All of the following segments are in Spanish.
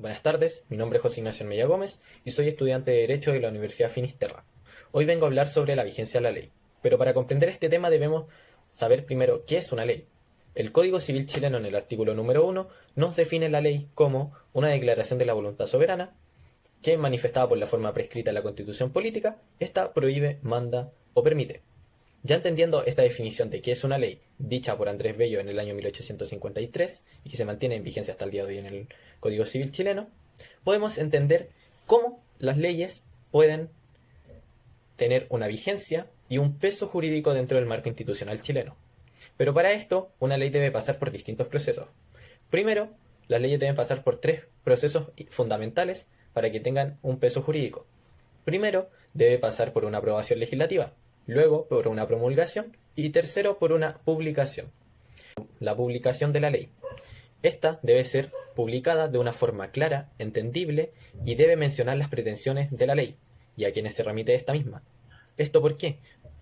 Buenas tardes, mi nombre es José Ignacio Mella Gómez y soy estudiante de Derecho de la Universidad Finisterra. Hoy vengo a hablar sobre la vigencia de la ley, pero para comprender este tema debemos saber primero qué es una ley. El Código Civil chileno en el artículo número 1 nos define la ley como una declaración de la voluntad soberana que, manifestada por la forma prescrita en la Constitución política, esta prohíbe, manda o permite. Ya entendiendo esta definición de qué es una ley, dicha por Andrés Bello en el año 1853 y que se mantiene en vigencia hasta el día de hoy en el Código Civil chileno, podemos entender cómo las leyes pueden tener una vigencia y un peso jurídico dentro del marco institucional chileno. Pero para esto, una ley debe pasar por distintos procesos. Primero, las leyes deben pasar por tres procesos fundamentales para que tengan un peso jurídico. Primero, debe pasar por una aprobación legislativa, luego por una promulgación y tercero por una publicación. La publicación de la ley. Esta debe ser publicada de una forma clara, entendible y debe mencionar las pretensiones de la ley y a quienes se remite esta misma. ¿Esto por qué?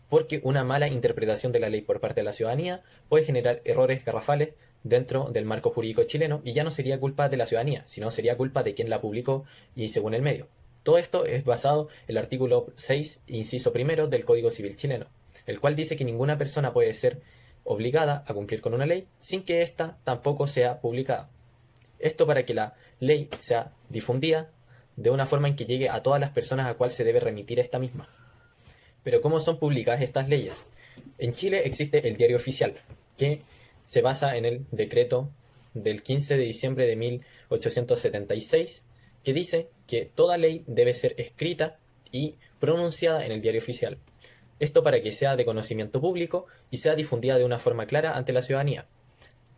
Porque una mala interpretación de la ley por parte de la ciudadanía puede generar errores garrafales dentro del marco jurídico chileno y ya no sería culpa de la ciudadanía, sino sería culpa de quien la publicó y según el medio. Todo esto es basado en el artículo 6, inciso primero del Código Civil chileno, el cual dice que ninguna persona puede ser obligada a cumplir con una ley sin que ésta tampoco sea publicada. Esto para que la ley sea difundida de una forma en que llegue a todas las personas a cual se debe remitir esta misma. Pero ¿cómo son publicadas estas leyes? En Chile existe el Diario Oficial, que se basa en el decreto del 15 de diciembre de 1876, que dice que toda ley debe ser escrita y pronunciada en el Diario Oficial. Esto para que sea de conocimiento público y sea difundida de una forma clara ante la ciudadanía.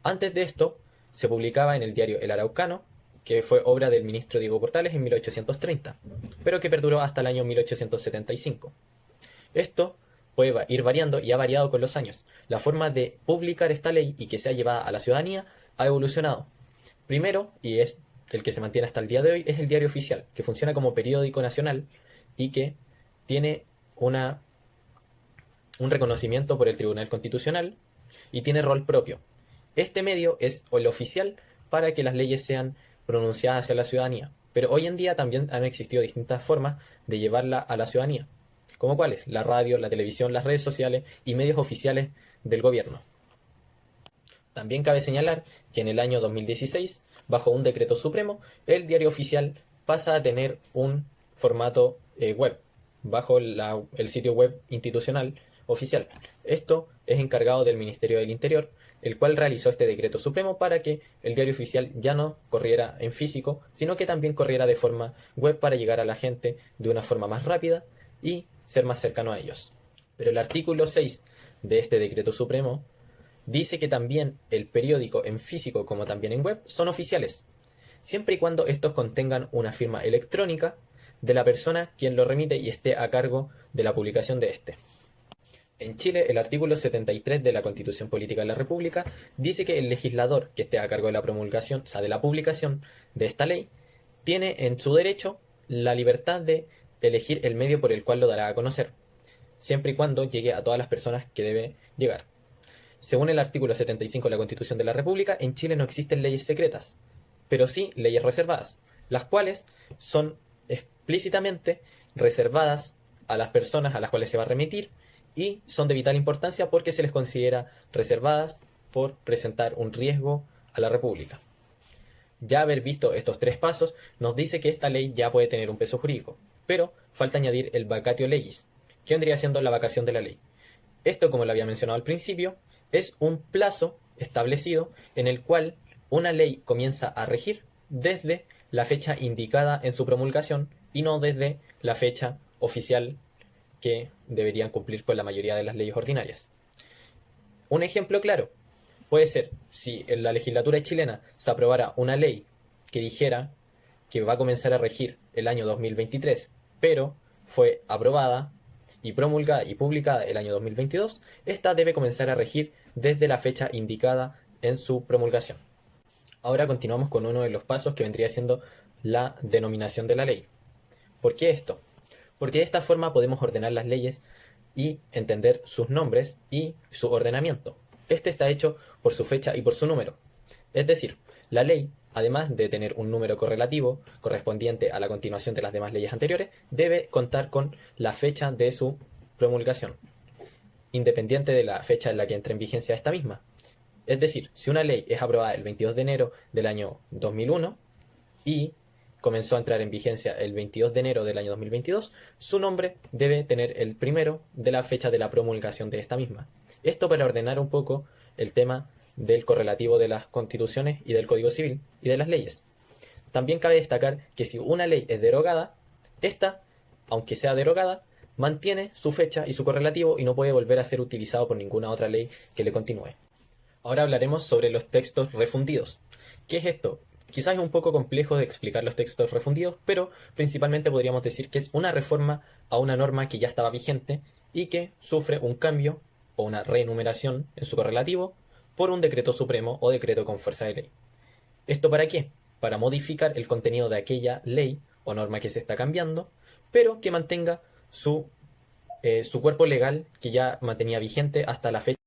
Antes de esto, se publicaba en el diario El Araucano, que fue obra del ministro Diego Portales en 1830, pero que perduró hasta el año 1875. Esto puede ir variando y ha variado con los años. La forma de publicar esta ley y que sea llevada a la ciudadanía ha evolucionado. Primero, y es el que se mantiene hasta el día de hoy, es el Diario Oficial, que funciona como periódico nacional y que tiene un reconocimiento por el Tribunal Constitucional y tiene rol propio. Este medio es el oficial para que las leyes sean pronunciadas hacia la ciudadanía, pero hoy en día también han existido distintas formas de llevarla a la ciudadanía, como cuáles: la radio, la televisión, las redes sociales y medios oficiales del gobierno. También cabe señalar que en el año 2016, bajo un decreto supremo, el Diario Oficial pasa a tener un formato web, bajo el sitio web institucional oficial. Esto es encargado del Ministerio del Interior, el cual realizó este decreto supremo para que el Diario Oficial ya no corriera en físico, sino que también corriera de forma web para llegar a la gente de una forma más rápida y ser más cercano a ellos. Pero el artículo 6 de este decreto supremo dice que también el periódico en físico como también en web son oficiales, siempre y cuando estos contengan una firma electrónica de la persona quien lo remite y esté a cargo de la publicación de este. En Chile, el artículo 73 de la Constitución Política de la República dice que el legislador que esté a cargo de la promulgación, o sea, de la publicación de esta ley, tiene en su derecho la libertad de elegir el medio por el cual lo dará a conocer, siempre y cuando llegue a todas las personas que debe llegar. Según el artículo 75 de la Constitución de la República, en Chile no existen leyes secretas, pero sí leyes reservadas, las cuales son explícitamente reservadas a las personas a las cuales se va a remitir y son de vital importancia porque se les considera reservadas por presentar un riesgo a la República. Ya haber visto estos tres pasos nos dice que esta ley ya puede tener un peso jurídico, pero falta añadir el vacatio legis, que vendría siendo la vacación de la ley. Esto, como lo había mencionado al principio, es un plazo establecido en el cual una ley comienza a regir desde la fecha indicada en su promulgación y no desde la fecha oficial que deberían cumplir con la mayoría de las leyes ordinarias. Un ejemplo claro puede ser si en la legislatura chilena se aprobara una ley que dijera que va a comenzar a regir el año 2023, pero fue aprobada y promulgada y publicada el año 2022, esta debe comenzar a regir desde la fecha indicada en su promulgación. Ahora continuamos con uno de los pasos que vendría siendo la denominación de la ley. ¿Por qué esto? Porque de esta forma podemos ordenar las leyes y entender sus nombres y su ordenamiento. Este está hecho por su fecha y por su número. Es decir, la ley además de tener un número correlativo correspondiente a la continuación de las demás leyes anteriores, debe contar con la fecha de su promulgación, independiente de la fecha en la que entre en vigencia esta misma. Es decir, si una ley es aprobada el 22 de enero del año 2001 y comenzó a entrar en vigencia el 22 de enero del año 2022, su nombre debe tener el primero de la fecha de la promulgación de esta misma. Esto para ordenar un poco el tema del correlativo de las constituciones y del Código Civil y de las leyes. También cabe destacar que si una ley es derogada, esta, aunque sea derogada, mantiene su fecha y su correlativo y no puede volver a ser utilizado por ninguna otra ley que le continúe. Ahora hablaremos sobre los textos refundidos. ¿Qué es esto? Quizás es un poco complejo de explicar los textos refundidos, pero principalmente podríamos decir que es una reforma a una norma que ya estaba vigente y que sufre un cambio o una reenumeración en su correlativo por un decreto supremo o decreto con fuerza de ley. ¿Esto para qué? Para modificar el contenido de aquella ley o norma que se está cambiando, pero que mantenga su cuerpo legal que ya mantenía vigente hasta la fecha.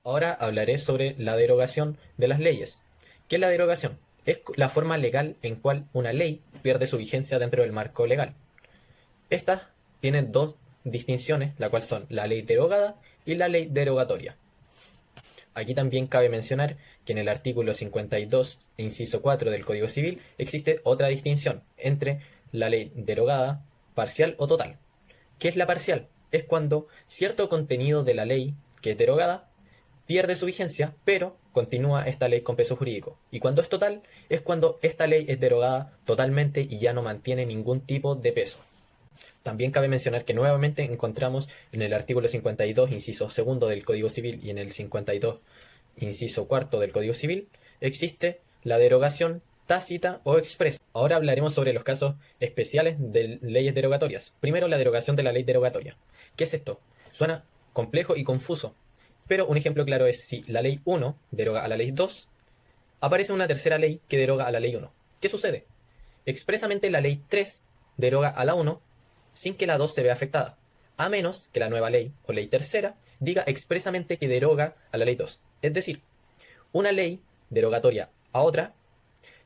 Ahora hablaré sobre la derogación de las leyes. ¿Qué es la derogación? Es la forma legal en cual una ley pierde su vigencia dentro del marco legal. Estas tienen dos distinciones, la cual son la ley derogada y la ley derogatoria. Aquí también cabe mencionar que en el artículo 52, inciso 4 del Código Civil, existe otra distinción entre la ley derogada, parcial o total. ¿Qué es la parcial? Es cuando cierto contenido de la ley que es derogada pierde su vigencia, pero continúa esta ley con peso jurídico. Y cuando es total, es cuando esta ley es derogada totalmente y ya no mantiene ningún tipo de peso. También cabe mencionar que nuevamente encontramos en el artículo 52, inciso segundo del Código Civil y en el 52, inciso cuarto del Código Civil, existe la derogación tácita o expresa. Ahora hablaremos sobre los casos especiales de leyes derogatorias. Primero, la derogación de la ley derogatoria. ¿Qué es esto? Suena complejo y confuso, pero un ejemplo claro es si la ley 1 deroga a la ley 2, aparece una tercera ley que deroga a la ley 1. ¿Qué sucede? Expresamente la ley 3 deroga a la 1 sin que la 2 se vea afectada, a menos que la nueva ley o ley tercera diga expresamente que deroga a la ley 2. Es decir, una ley derogatoria a otra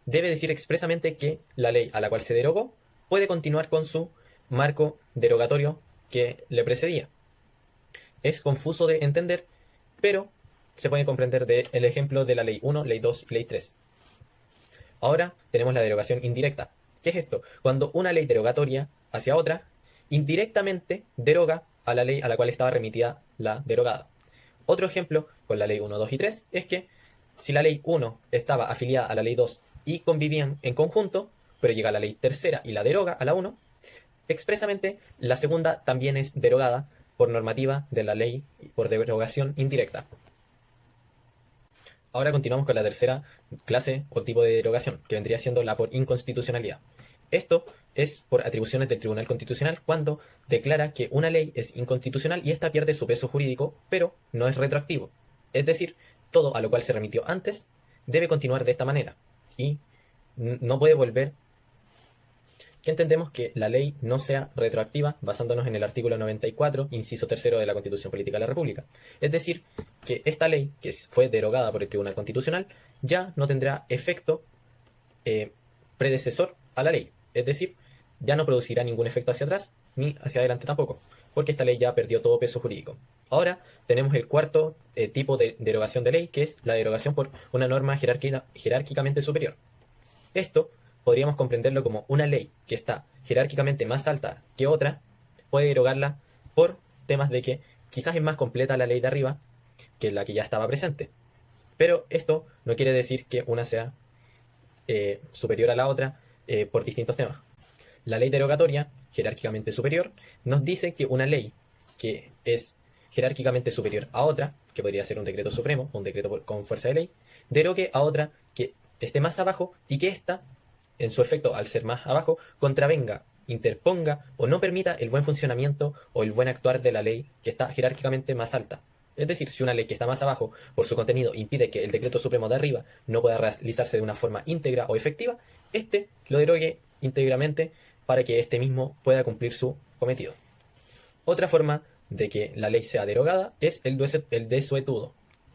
debe decir expresamente que la ley a la cual se derogó puede continuar con su marco derogatorio que le precedía. Es confuso de entender, pero se puede comprender del ejemplo de la ley 1, ley 2 y ley 3. Ahora tenemos la derogación indirecta. ¿Qué es esto? Cuando una ley derogatoria hacia otra indirectamente deroga a la ley a la cual estaba remitida la derogada. Otro ejemplo con la ley 1, 2 y 3 es que si la ley 1 estaba afiliada a la ley 2 y convivían en conjunto, pero llega la ley tercera y la deroga a la 1, expresamente la segunda también es derogada por normativa de la ley por derogación indirecta. Ahora continuamos con la tercera clase o tipo de derogación, que vendría siendo la por inconstitucionalidad. Esto es por atribuciones del Tribunal Constitucional cuando declara que una ley es inconstitucional y ésta pierde su peso jurídico, pero no es retroactivo. Es decir, todo a lo cual se remitió antes debe continuar de esta manera y no puede volver. Que entendemos que la ley no sea retroactiva basándonos en el artículo 94, inciso tercero de la Constitución Política de la República. Es decir, que esta ley, que fue derogada por el Tribunal Constitucional, ya no tendrá efecto predecesor a la ley. Es decir, ya no producirá ningún efecto hacia atrás ni hacia adelante tampoco, porque esta ley ya perdió todo peso jurídico. Ahora tenemos el cuarto tipo de derogación de ley, que es la derogación por una norma jerárquicamente superior. Esto podríamos comprenderlo como una ley que está jerárquicamente más alta que otra, puede derogarla por temas de que quizás es más completa la ley de arriba que la que ya estaba presente. Pero esto no quiere decir que una sea superior a la otra por distintos temas. La ley derogatoria, jerárquicamente superior, nos dice que una ley que es jerárquicamente superior a otra, que podría ser un decreto supremo o un decreto con fuerza de ley, derogue a otra que esté más abajo y que ésta, en su efecto, al ser más abajo, contravenga, interponga o no permita el buen funcionamiento o el buen actuar de la ley que está jerárquicamente más alta. Es decir, si una ley que está más abajo por su contenido impide que el decreto supremo de arriba no pueda realizarse de una forma íntegra o efectiva, este lo derogue íntegramente para que este mismo pueda cumplir su cometido. Otra forma de que la ley sea derogada es el desuetudo.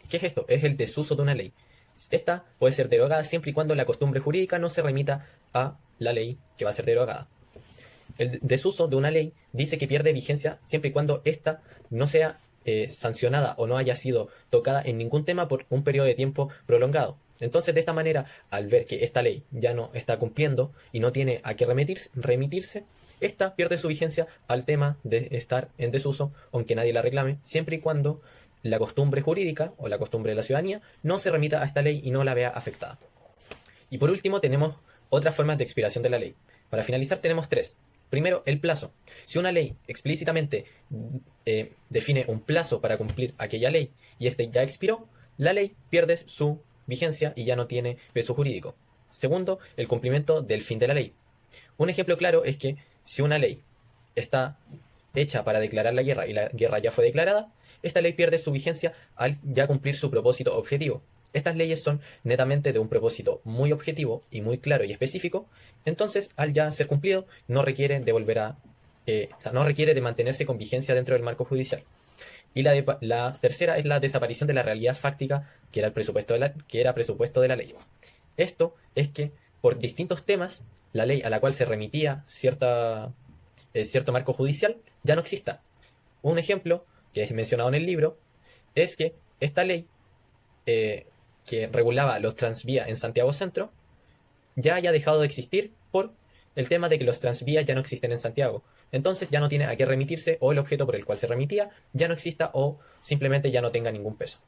¿Qué es esto? Es el desuso de una ley. Esta puede ser derogada siempre y cuando la costumbre jurídica no se remita a la ley que va a ser derogada. El desuso de una ley dice que pierde vigencia siempre y cuando ésta no sea sancionada o no haya sido tocada en ningún tema por un periodo de tiempo prolongado. Entonces, de esta manera, al ver que esta ley ya no está cumpliendo y no tiene a qué remitirse, esta pierde su vigencia al tema de estar en desuso, aunque nadie la reclame, siempre y cuando la costumbre jurídica o la costumbre de la ciudadanía no se remita a esta ley y no la vea afectada. Y por último, tenemos otras formas de expiración de la ley. Para finalizar, tenemos tres. Primero, el plazo. Si una ley explícitamente define un plazo para cumplir aquella ley y este ya expiró, la ley pierde su vigencia y ya no tiene peso jurídico. Segundo, el cumplimiento del fin de la ley. Un ejemplo claro es que si una ley está hecha para declarar la guerra y la guerra ya fue declarada, esta ley pierde su vigencia al ya cumplir su propósito objetivo. Estas leyes son netamente de un propósito muy objetivo y muy claro y específico, entonces al ya ser cumplido no requiere de volver a, no requiere de mantenerse con vigencia dentro del marco judicial. Y la tercera es la desaparición de la realidad fáctica que era el presupuesto presupuesto de la ley. Esto es que por distintos temas la ley a la cual se remitía cierto marco judicial ya no exista. Un ejemplo que es mencionado en el libro es que esta ley que regulaba los transvías en Santiago Centro ya haya dejado de existir por el tema de que los transvías ya no existen en Santiago. Entonces ya no tiene a qué remitirse o el objeto por el cual se remitía ya no exista o simplemente ya no tenga ningún peso.